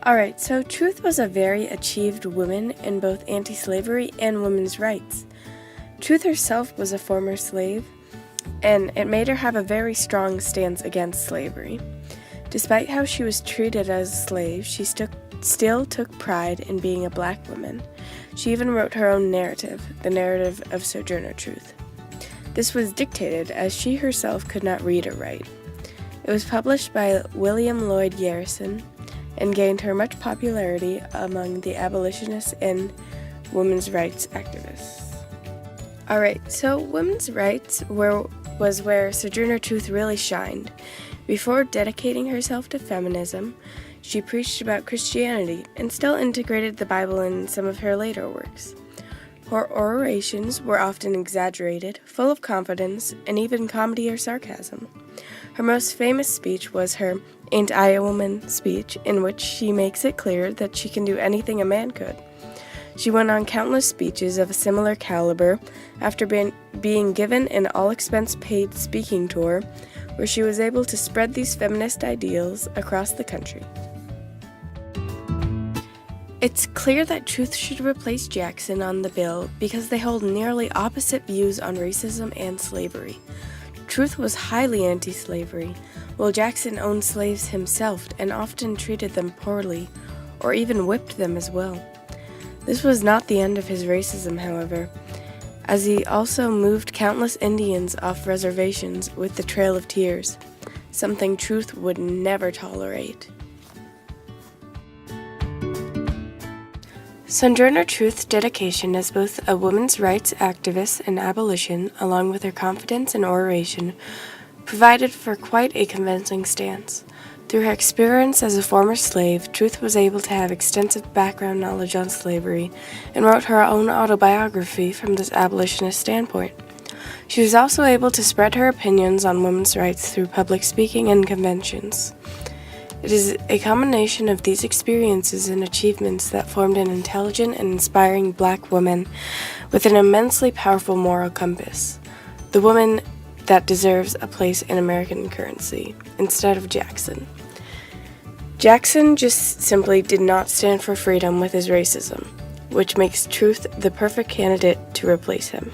Alright, so Truth was a very achieved woman in both anti-slavery and women's rights. Truth herself was a former slave, and it made her have a very strong stance against slavery. Despite how she was treated as a slave, she still took pride in being a black woman. She even wrote her own narrative, the narrative of Sojourner Truth. This was dictated as she herself could not read or write. It was published by William Lloyd Garrison and gained her much popularity among the abolitionists and women's rights activists. Alright, so women's rights was where Sojourner Truth really shined. Before dedicating herself to feminism, she preached about Christianity and still integrated the Bible in some of her later works. Her orations were often exaggerated, full of confidence, and even comedy or sarcasm. Her most famous speech was her "Ain't I a Woman" speech, in which she makes it clear that she can do anything a man could. She went on countless speeches of a similar caliber after being given an all-expense-paid speaking tour where she was able to spread these feminist ideals across the country. It's clear that Truth should replace Jackson on the bill because they hold nearly opposite views on racism and slavery. Truth was highly anti-slavery, while Jackson owned slaves himself and often treated them poorly, or even whipped them as well. This was not the end of his racism, however, as he also moved countless Indians off reservations with the Trail of Tears, something Truth would never tolerate. Sojourner Truth's dedication as both a women's rights activist and abolition, along with her confidence and oration, provided for quite a convincing stance. Through her experience as a former slave, Truth was able to have extensive background knowledge on slavery and wrote her own autobiography from this abolitionist standpoint. She was also able to spread her opinions on women's rights through public speaking and conventions. It is a combination of these experiences and achievements that formed an intelligent and inspiring black woman with an immensely powerful moral compass. The woman that deserves a place in American currency, instead of Jackson. Jackson just simply did not stand for freedom with his racism, which makes Truth the perfect candidate to replace him.